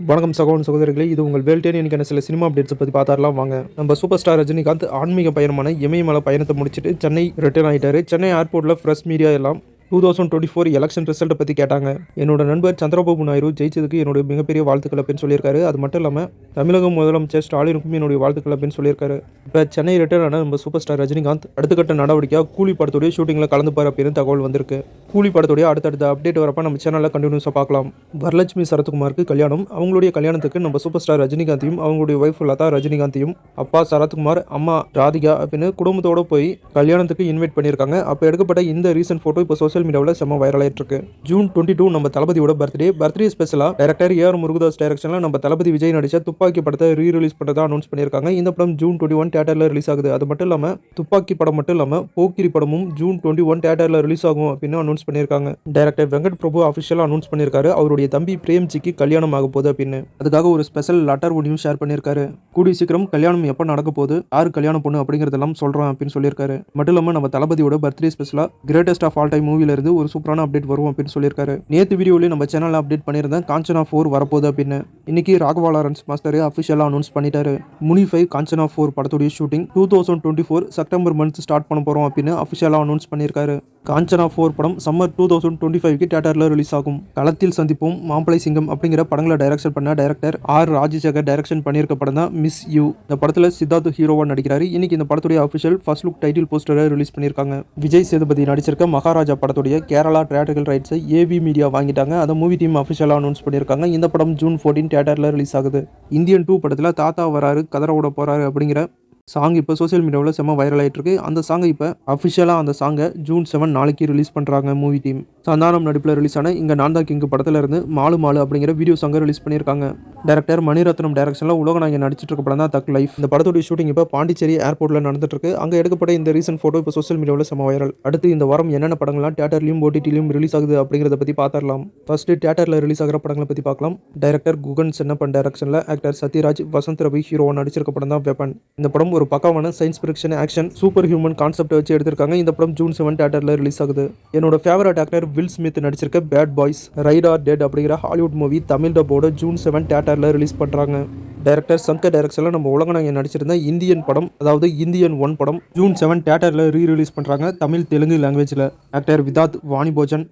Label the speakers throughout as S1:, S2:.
S1: வணக்கம் சகோதரன் சகோதரிகளே, இது உங்கள் வேல்டேன். இன்னைக்கான சில சினிமா அப்டேட்ஸை பற்றி பார்த்தாரலாம் வாங்க. நம்ம சூப்பர் ஸ்டார் ரஜினிகாந்த் ஆன்மீக பயணமான இமயமலை பயணத்தை முடிச்சுட்டு சென்னை ரிட்டர்ன் ஆகிட்டாரு. சென்னை ஏர்போர்ட்டில் ஃப்ரெஷ் மீடியா எல்லாம் 2024 எலெக்ஷன் ரிசல்ட்டை பற்றி கேட்டாங்க. என்னோட நண்பர் சந்திரபாபு நாயுடு ஜெயிச்சதுக்கு என்னுடைய மிகப்பெரிய வாழ்த்துக்கள் அப்படின்னு சொல்லியிருக்காரு. அது மட்டும் இல்லாமல் தமிழக முதலமைச்சர் ஸ்டாலினுக்கும் என்னுடைய வாழ்த்துக்கள் அப்படின்னு சொல்லியிருக்காரு. இப்போ சென்னை ரிட்டர்ன் ஆன நம்ம சூப்பர் ஸ்டார் ரஜினிகாந்த் அடுத்த கட்ட நடவடிக்கையாக கூலி படத்துடைய ஷூட்டிங்கில் கலந்துப்பார் அப்படின்னு தகவல் வந்திருக்கு. கூலி படத்துடைய அடுத்தடுத்த அப்டேட் வரப்போ நம்ம சேனலில் கண்டினியூஸாக பார்க்கலாம். வரலட்சுமி சரத்குமாருக்கு கல்யாணம். அவங்களுடைய கல்யாணத்துக்கு நம்ம சூப்பர் ஸ்டார் ரஜினிகாந்தையும் அவங்களுடைய ஒய்ஃப் லதா ரஜினிகாந்தையும் அப்பா சரத்குமார், அம்மா ராதிகா அப்படின்னு குடும்பத்தோடு போய் கல்யாணத்துக்கு இன்வைட் பண்ணியிருக்காங்க. அப்போ எடுக்கப்பட்ட இந்த ரீசன்ட் ஃபோட்டோ இப்போ சோசியல் மீடியாவில் செம்ம வைரல் ஆயிட்டு இருக்கு. ஜூன் 22 நம்ம தளபதியோட பர்த்டே ஸ்பெஷலாக டைரக்டர் ஏஆர் முருகதாஸ் டைரக்ஷனில் நம்ம தளபதி விஜய் நடிச்ச துப்பாக்கி படத்தை ரீரிலீஸ் பண்ணுறதா அனௌன்ஸ் பண்ணியிருக்காங்க. இந்த படம் ஜூன் 21 தியேட்டரில் ரிலீஸ் ஆகுது. அது மட்டும் இல்லாமல் துப்பாக்கி படம் மட்டும் இல்லாமல் போக்கிரி படமும் ஜூன் 21 தியேட்டரில் ரிலீஸ் ஆகும் அப்படின்னு அனௌன்ஸ் பண்ணியிருக்காங்க. டைரக்டர் வெங்கட் பிரபு அஃபிஷியலாக அனௌன்ஸ் பண்ணியிருக்காரு. அவருடைய தம்பி பிரேம்ஜிக்கு கல்யாணம் ஆக போகுது அப்படின்னு. அதுக்காக ஒரு ஸ்பெஷல் லெட்டர் ஒன்றையும் ஷேர் பண்ணியிருக்காரு. கூடிய சீக்கிரம் கல்யாணம் எப்போ நடக்க போகுது, யார் கல்யாணம் பொண்ணு அப்படிங்கிறதெல்லாம் சொல்கிறேன் அப்படின்னு சொல்லியிருக்காரு. மட்டும் இல்லாமல் நம்ம தளபதியோட பர்த்டே ஸ்பெஷலாக கிரேட்டஸ்ட் ஆஃப் ஆல் டைம் மூவில இருந்து ஒரு சூப்பரான அப்டேட் வரும் அப்படின்னு சொல்லியிருக்காரு. நேற்று வீடியோவில் நம்ம சேனலில் அப்டேட் பண்ணியிருந்தேன் காஞ்சனா 4 வரப்போகுது அப்படின்னு. இன்னைக்கு ராகவா லாரன்ஸ் மாஸ்டர் அஃபிஷியலாக அனௌன்ஸ் பண்ணிட்டாரு. முனி 5 காஞ்சனா 4 படத்துடைய ஷூட்டிங் 2024 செப்டம்பர் மந்த் ஸ்டார்ட் பண்ண போகிறோம் அப்படின்னு அஃபிஷியலாக அனௌன்ஸ் பண்ணியிருக்காரு. காஞ்சனா 4 படம் சம்மர் 2025 தியேட்டரில் ரிலீஸ் ஆகும். களத்தில் சந்திப்போம், மாம்பழை சிங்கம் அப்படிங்கிற படங்களை டைரக்ஷன் பண்ண டைரக்டர் ஆர் ராஜசேகர் டைரக்ஷன் பண்ணியிருக்க படம் தான் மிஸ் யூ. இந்த படத்தில் சித்தார்த் ஹீரோவா நடிக்கிறாரு. இன்னைக்கு இந்த படத்துடைய அஃபிஷியல் ஃபர்ஸ்ட் லுக் டைட்டில் போஸ்டரை ரிலீஸ் பண்ணியிருக்காங்க. விஜய் சேதுபதி நடிச்சிருக்க மகாராஜா படத்துடைய கேரளா தியேட்டர்கள் ரைட்ஸை ஏவி மீடியா வாங்கிட்டாங்க. அதை மூவி டீம் அஃபிஷியலாக அனௌன்ஸ் பண்ணியிருக்காங்க. இந்த படம் ஜூன் 14 தியேட்டரில் ரிலீஸ் ஆகுது. இந்தியன் 2 படத்தில் தாத்தா வராரு கதற விட போறாரு அப்படிங்கிற சாங் இப்போ சோசியல் மீடியாவில் செம்ம வைரல் ஆகிட்டு இருக்கு. அந்த சாங்கை இப்போ அஃபிஷியலாக அந்த சாங்கை ஜூன் 7 நாளைக்கு ரிலீஸ் பண்ணுறாங்க மூவி டீம். சந்தானம் நடிப்பில் ரிலீஸ் ஆன இங்கே நான் தான் கிங் படத்தில் இருந்து மாலு மாலு அப்படிங்கிற வீடியோ சாங்கை ரிலீஸ் பண்ணியிருக்காங்க. டைரக்டர் மணிரத்னம் டைரக்ஷனில் உலகநாயகன் நடிச்சிட்டு இருக்க படம் தான் தக் லைஃப். இந்த படத்துடைய ஷூட்டிங் இப்போ பாண்டிச்சேரி ஏர்போர்ட்டில் நடந்துட்டு இருக்கு. அங்கே எடுக்கப்பட்ட இந்த ரீசன்ட் ஃபோட்டோ இப்போ சோசியல் மீடியாவில் செம்ம வைரல். அடுத்து இந்த வாரம் என்னென்ன படங்கள்லாம் தியேட்டர்லையும் ஓடிடிலையும் ரிலீஸ் ஆகுது அப்படிங்கிறத பற்றி பார்த்துடலாம். ஃபர்ஸ்ட் தியேட்டரில் ரிலீஸ் ஆகிற படங்களை பற்றி பார்க்கலாம். டைரக்டர் குகன் சென்னப்பன் டைரக்ஷனில் ஆக்டர் சத்யராஜ், வசந்த் ரவி ஹீரோவா நடிச்சிருக்க படம் தான் வெப்பன். இந்த படம் ஒரு பக்காவான science fiction action super human concept வச்சு எடுத்திருக்காங்க. இந்த படம் ஜூன் 7 தியேட்டரில் ரிலீஸ் ஆகுது. என்னோட ஃபேவரட் ஆக்டர் வில் ஸ்மித் நடிச்சிருக்க Bad Boys Ride or Die அப்படிங்கிற ஹாலிவுட் மூவி தமிழ் டப்போட ஜூன் 7 தியேட்டரில் ரிலீஸ் பண்ணுறாங்க. டைரக்டர் சங்கர் டைரக்ஷனில் நம்ம உலகநாயகன் நடிச்சிருந்த இந்தியன் படம், அதாவது இந்தியன் 1 படம் ஜூன் 7 தியேட்டரில் ரீரிலீஸ் பண்ணுறாங்க தமிழ் தெலுங்கு லாங்குவேஜில். ஆக்டர் விதாத் வாணிபோஜன்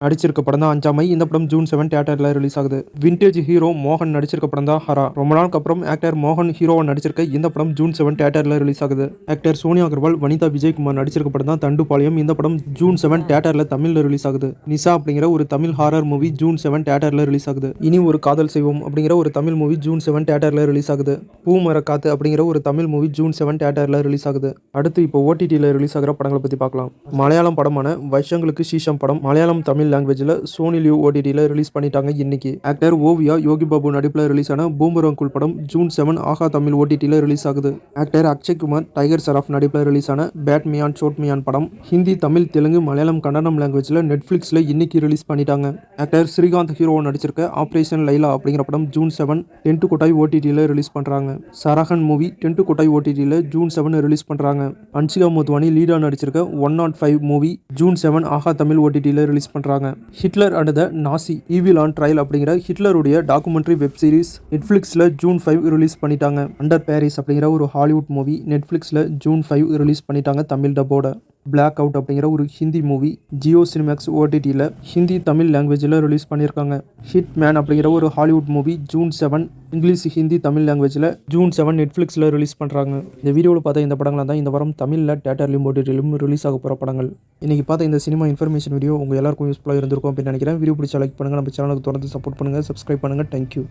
S1: நடிச்சிருக்க படம் தான் அஞ்சாமை. இந்த படம் ஜூன் 7 தியேட்டரில் ரிலீஸ் ஆகுது. விண்டேஜ் ஹீரோ மோகன் நடிச்சிருக்க படம் தான் ஹரா. ரொம்ப நாளுக்கு அப்புறம் ஆக்டர் மோகன் ஹீரோவா நடிச்சிருக்க இந்த படம் ஜூன் 7 தியேட்டரில் ரிலீஸ் ஆகுது. ஆக்டர் சோனியா அகர்வால், வனிதா விஜயகுமார் நடிச்சிருக்க படம் தான் தண்டுபாளையம். இந்த படம் ஜூன் 7 தியேட்டரில் தமிழில் ரிலீஸ் ஆகுது. நிசா அப்படிங்கிற ஒரு தமிழ் ஹாரர் மூவி ஜூன் 7 தியேட்டரில் ரிலீஸ் ஆகுது. இனி ஒரு காதல் செய்வோம் அப்படிங்கிற ஒரு தமிழ் மூவி ஜூன் 7 தியேட்டரில் ரிலீஸ் ஆகுது. பூமர காத்து அப்படிங்கிற ஒரு தமிழ் மூவி ஜூன் 7 தியேட்டரில் ரிலீஸ் ஆகுது. அடுத்து இப்போ ஓடிடியில் ரிலீஸ் ஆகிற படங்களை பற்றி பார்க்கலாம். மலையாளம் படமான வைஷங்களுக்கு சீஷம் படம் மலையாளம் தமிழ் லாங்குவேஜில் சோனி லிவ் ஓடிடியில் ரிலீஸ் பண்ணிட்டாங்க இன்னைக்கு. ஆக்டர் ஓவியா யோகி பாபு நடிப்பில் ரிலீஸ் ஆன பூமரங்குள் படம் ஜூன் 7 ஆகா தமிழ் ஓடிடியில் ரிலீஸ் ஆகுது. ஆக்டர் அக்ஷய் குமார், டைகர் சராஃப் நடிப்பில் ரிலீஸ் ஆன பேட் மியான் சோட் மியான் படம் ஹிந்தி, தமிழ், தெலுங்கு, மலையாளம், கன்னடம் லாங்குவேஜில் நெட்ஃபிளிக்ஸில் இன்னைக்கு ரிலீஸ் பண்ணிட்டாங்க. ஆக்டர் ஸ்ரீகாந்த் ஹீரோவா நடிச்சிருக்க ஆபரேஷன் லைலா அப்படிங்கிற படம் ஜூன் 7 டென்ட் கொட்டாய் ஓடிடியில் ரிலீஸ் பண்ணுறாங்க. சரஹன் மூவி டென்ட் கொட்டாய் ஓடிடியில் ஜூன் 7 ரிலீஸ் பண்ணுறாங்க. அன்சிகா மோத்வானி லீடா நடிச்சிருக்க 105 மூவி ஜூன் 7 ஆகா தமிழ் ஓடிடியில் ரிலீஸ் பண்ணுறாங்க. Hitler and the Nazi Evil on Trial அப்படிங்கிற ஹிட்லருடைய டாக்குமெண்ட்ரி வெப் சீரிஸ் நெட்ஃபிளிக்ஸில் ஜூன் 5 ரிலீஸ் பண்ணிட்டாங்க. அண்டர் பாரிஸ் அப்படிங்கிற ஒரு ஹாலிவுட் மூவி நெட்ஃபிளிக்ஸில் ஜூன் 5 ரிலீஸ் பண்ணிட்டாங்க தமிழ் டப்போட. பிளாக் அவுட் அப்படிங்கிற ஒரு ஹிந்தி மூவி ஜியோ சினிமேக்ஸ் ஓடிடியில் ஹிந்தி தமிழ் லாங்குவேஜில் ரிலீஸ் பண்ணியிருக்காங்க. ஹிட் மேன் அப்படிங்கிற ஒரு Hollywood movie June 7 English, Hindi, Tamil லாங்குவேஜில் ஜூன் 7 நெட்ஃபிளிக்ஸில் ரிலீஸ் பண்ணுறாங்க. இந்த வீடியோவில் பார்த்தா இந்த படங்களாக தான் இந்த வாரம் தமிழில் தியேட்டர்லையும் ஓடிடியிலும் ரிலீஸ் ஆக போகிற படங்கள். இன்றைக்கி பார்த்த இந்த சினிமா இன்ஃபர்மேஷன் வீடியோ உங்கள் எல்லாருக்கும் யூஸ்ஃபுல்லாக இருந்திருக்கும் அப்படின்னு நினைக்கிறேன். வீடியோ பிடிச்சா லைக் பண்ணுங்கள், நம்ம சேனலுக்கு தொடர்ந்து சப்போர்ட் பண்ணுங்கள், சப்ஸ்கிரைப் பண்ணுங்கள். தேங்க்யூ.